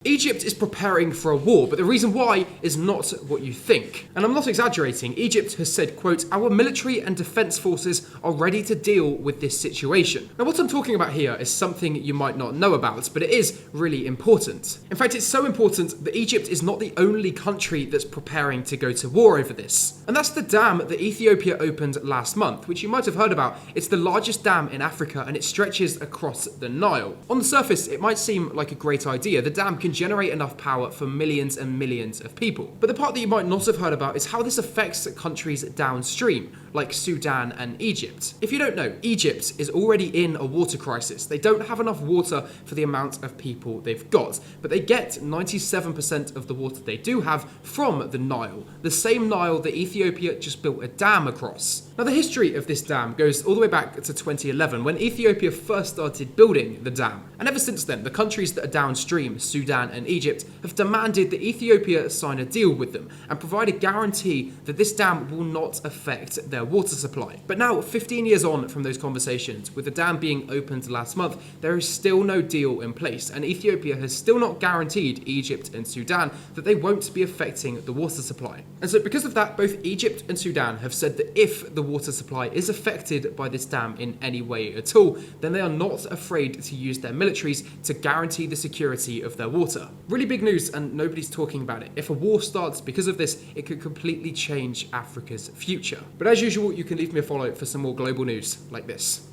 Egypt is preparing for a war, but the reason why is not what you think. And I'm not exaggerating. Egypt has said, quote, "Our military and defense forces are ready to deal with this situation." Now, what I'm talking about here is something you might not know about, but it is really important. In fact, it's so important that Egypt is not the only country that's preparing to go to war over this. And that's the dam that Ethiopia opened last month, which you might have heard about. It's the largest dam in Africa and it stretches across the Nile. On the surface, it might seem like a great idea. The dam can generate enough power for millions and millions of people. But the part that you might not have heard about is how this affects countries downstream, like Sudan and Egypt. If you don't know, Egypt is already in a water crisis. They don't have enough water for the amount of people they've got, but they get 97% of the water they do have from the Nile, the same Nile that Ethiopia just built a dam across. Now, the history of this dam goes all the way back to 2011, when Ethiopia first started building the dam. And ever since then, the countries that are downstream, Sudan and Egypt, have demanded that Ethiopia sign a deal with them and provide a guarantee that this dam will not affect their water supply. But now, 15 years on from those conversations, with the dam being opened last month, there is still no deal in place, and Ethiopia has still not guaranteed Egypt and Sudan that they won't be affecting the water supply. And so because of that, both Egypt and Sudan have said that if the water supply is affected by this dam in any way at all, then they are not afraid to use their militaries to guarantee the security of their water. Really big news, and nobody's talking about it. If a war starts because of this, it could completely change Africa's future. But as usual, you can leave me a follow for some more global news like this.